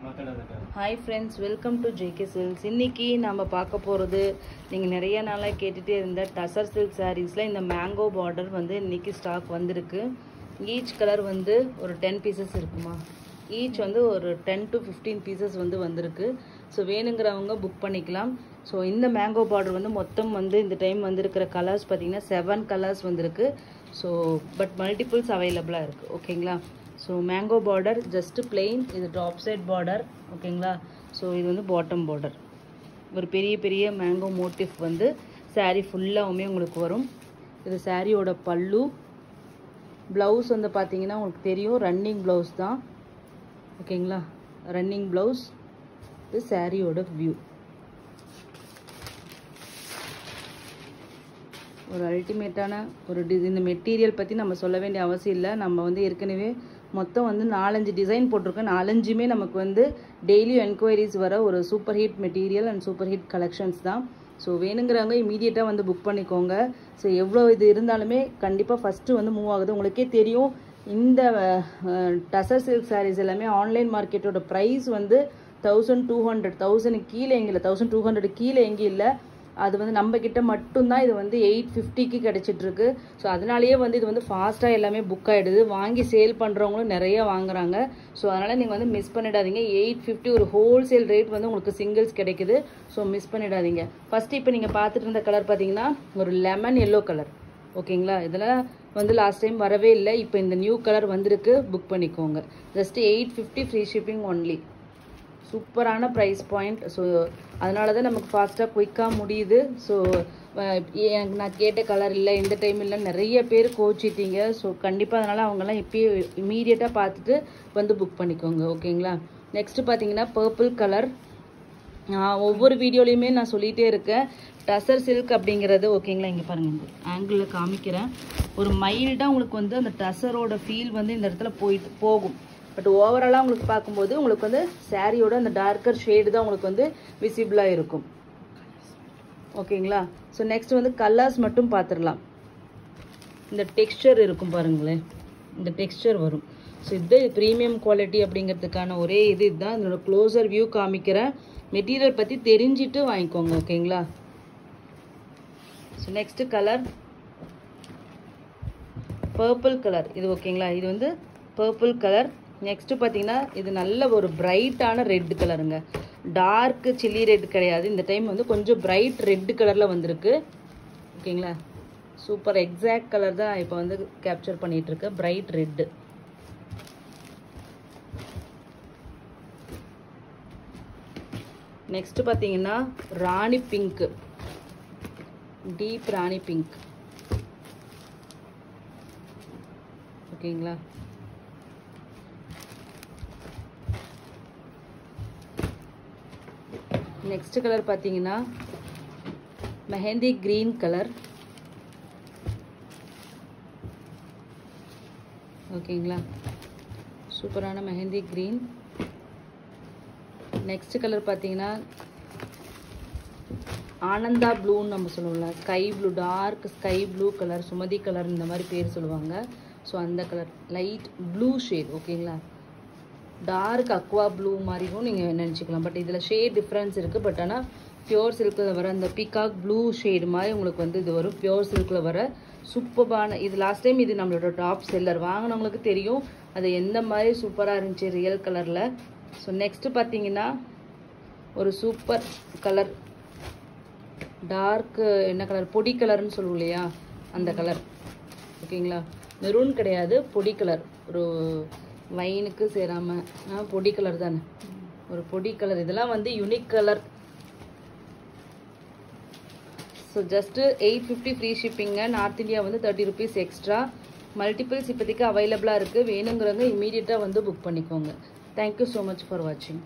Hi friends, welcome to JK Silks. இன்னைக்கு நாம பார்க்க போறது நீங்க நிறைய நாளா கேட்டுட்டே இருந்த டசர் சில்க் சாரீஸ்ல இந்த மேங்கோ பார்டர் வந்து இன்னைக்கு ஸ்டாக் வந்திருக்கு. ஈச் கலர் வந்து ஒரு 10 பீசஸ் இருக்குமா. ஈச் வந்து ஒரு 10 to 15 பீசஸ் வந்து வந்திருக்கு. ஸோ வேணுங்கிறவங்க புக் பண்ணிக்கலாம். ஸோ இந்த மேங்கோ பார்டர் வந்து மொத்தம் வந்து இந்த டைம் வந்திருக்கிற கலர்ஸ் பார்த்தீங்கன்னா 7 கலர்ஸ் வந்திருக்கு. ஸோ பட் மல்டிபிள்ஸ் அவைலபிளாக இருக்குது. ஓகேங்களா. So mango border just plain, இது டாப் சைட் பார்டர். ஓகேங்களா. ஸோ இது வந்து பாட்டம் பார்டர். ஒரு பெரிய பெரிய மேங்கோ மோட்டிஃப் வந்து சாரீ ஃபுல்லாகவுமே உங்களுக்கு வரும். இது சாரியோட பல்லு. ப்ளவுஸ் வந்து பார்த்தீங்கன்னா உங்களுக்கு தெரியும், ரன்னிங் ப்ளவுஸ் தான். ஓகேங்களா. Running blouse. இது சாரியோட வியூ. ஒரு அல்டிமேட்டான ஒரு இந்த மெட்டீரியல் பற்றி நம்ம சொல்ல வேண்டிய அவசியம் இல்லை. நம்ம வந்து ஏற்கனவே மொத்தம் வந்து 4-5 டிசைன் போட்டிருக்கோம். 4-5மே நமக்கு வந்து டெய்லி என்கொயரிஸ் வர ஒரு super hit material and super hit collections தான். ஸோ வேணுங்கிறவங்க இமீடியட்டாக வந்து புக் பண்ணிக்கோங்க. ஸோ எவ்வளோ இது இருந்தாலுமே கண்டிப்பாக ஃபஸ்ட்டு வந்து மூவ் ஆகுது. உங்களுக்கே தெரியும், இந்த டசர் சில்க் சாரீஸ் எல்லாமே ஆன்லைன் மார்க்கெட்டோட ப்ரைஸ் வந்து 1200, 1000 கீழே எங்கே இல்லை, 1200 கீழே எங்கே இல்லை. அது வந்து நம்ம கிட்ட மட்டும்தான் இது வந்து 850க்கு கிடைச்சிட்ருக்கு. ஸோ அதனாலேயே வந்து இது வந்து ஃபாஸ்ட்டாக எல்லாமே புக் ஆகிடுது. வாங்கி சேல் பண்ணுறவங்களும் நிறைய வாங்குறாங்க. ஸோ அதனால் நீங்கள் வந்து மிஸ் பண்ணிடாதீங்க. 850 ஒரு ஹோல்சேல் ரேட் வந்து உங்களுக்கு சிங்கிள்ஸ் கிடைக்குது. ஸோ மிஸ் பண்ணிடாதீங்க. ஃபஸ்ட்டு இப்போ நீங்கள் பார்த்துட்டு இருந்த கலர் பார்த்தீங்கன்னா ஒரு லெமன் எல்லோ கலர். ஓகேங்களா. இதெல்லாம் வந்து லாஸ்ட் டைம் வரவே இல்லை. இப்போ இந்த நியூ கலர் வந்திருக்கு, புக் பண்ணிக்கோங்க. Just 850 free shipping only. சூப்பரான ப்ரைஸ் பாயிண்ட். ஸோ அதனால தான் நமக்கு ஃபாஸ்ட்டாக குயிக்காக முடியுது. ஸோ எனக்கு நான் கேட்ட கலர் இல்லை, இந்த டைம் இல்லை, நிறைய பேர் கோச்சிட்டீங்க. ஸோ கண்டிப்பாக அதனால் அவங்கெல்லாம் இப்போயே இமீடியட்டாக பார்த்துட்டு வந்து புக் பண்ணிக்கோங்க. ஓகேங்களா. நெக்ஸ்ட்டு பார்த்தீங்கன்னா பர்பிள் கலர். ஒவ்வொரு வீடியோலையுமே நான் சொல்லிகிட்டே இருக்கேன், டசர் சில்க் அப்படிங்கிறது. ஓகேங்களா. இங்கே பாருங்கள், ஆங்கிளில் காமிக்கிறேன். ஒரு மைல்டாக உங்களுக்கு வந்து அந்த டசரோட ஃபீல் வந்து இந்த இடத்துல போகும். பட் ஓவராலாக உங்களுக்கு பார்க்கும்போது உங்களுக்கு வந்து சாரியோட அந்த டார்க்கர் ஷேடு தான் உங்களுக்கு வந்து விசிபிளாக இருக்கும். ஓகேங்களா. ஸோ நெக்ஸ்ட் வந்து கலர்ஸ் மட்டும் பார்த்துடலாம். இந்த டெக்ஸ்சர் இருக்கும் பாருங்களேன், இந்த டெக்ஸ்சர் வரும். ஸோ இது ப்ரீமியம் குவாலிட்டி அப்படிங்கிறதுக்கான ஒரே இதுதான். இதோட க்ளோசர் வியூ காமிக்கிறேன். மெட்டீரியல் பற்றி தெரிஞ்சுட்டு வாங்கிக்கோங்க. ஓகேங்களா. So next colour purple colour. இது ஓகேங்களா. இது வந்து பர்பிள் கலர். நெக்ஸ்ட்டு பார்த்தீங்கன்னா இது நல்ல ஒரு பிரைட்டான ரெட் கலருங்க. டார்க்கு சில்லி ரெட் கிடையாது. இந்த டைம் வந்து கொஞ்சம் பிரைட் ரெட் கலரில் வந்திருக்கு. ஓகேங்களா. சூப்பர் எக்ஸாக்ட் கலர் தான் இப்போ வந்து கேப்சர் பண்ணிகிட்ருக்கு, பிரைட் ரெட்டு. நெக்ஸ்ட்டு பார்த்தீங்கன்னா ராணி பிங்க்கு, டீப் ராணி பிங்க். ஓகேங்களா. நெக்ஸ்ட் கலர் பார்த்தீங்கன்னா மெஹந்தி கிரீன் கலர். ஓகேங்களா. சூப்பரான மெஹந்தி கிரீன். நெக்ஸ்ட் கலர் பார்த்தீங்கன்னா ஆனந்தா ப்ளூன்னு நம்ம சொல்லுவோம்ல, sky blue, dark sky blue colour, Sumathi colour இந்த மாதிரி பேர் சொல்லுவாங்க. ஸோ அந்த கலர் லைட் ப்ளூ ஷேட். ஓகேங்களா. டார்க் அக்வா ப்ளூ மாதிரியும் நீங்கள் நினச்சிக்கலாம். பட் இதில் ஷேட் டிஃப்ரென்ஸ் இருக்குது. பட் ஆனால் பியோர் சில்கில் வர அந்த பீகாக் ப்ளூ ஷேடு மாதிரி உங்களுக்கு வந்து இது வரும். பியோர் சில்கில் வர சூப்பரான இது. லாஸ்ட் டைம் இது நம்மளோட டாப் செல்லர், வாங்கினவங்களுக்கு தெரியும் அது எந்த மாதிரி சூப்பராக இருந்துச்சு ரியல் கலரில். ஸோ நெக்ஸ்ட்டு பார்த்தீங்கன்னா ஒரு சூப்பர் கலர், டார்க்கு என்ன கலர், பொடி கலர்னு சொல்லுவோம் இல்லையா, அந்த கலர். ஓகேங்களா. மெரூன் கிடையாது, பொடி கலர். ஒரு வைனுக்கு சேராமல் பொடி கலர் தானே, ஒரு பொடி கலர். இதெல்லாம் வந்து unique colour. So just 850 free ஷிப்பிங்க. நார்த் இந்தியா வந்து 30 rupees எக்ஸ்ட்ரா. மல்டிபிள்ஸ் இப்போதைக்கு அவைலபிளாக இருக்குது. வேணுங்கிறவங்க இமீடியட்டாக வந்து புக் பண்ணிக்கோங்க. தேங்க்யூ ஸோ மச் ஃபார் வாட்சிங்.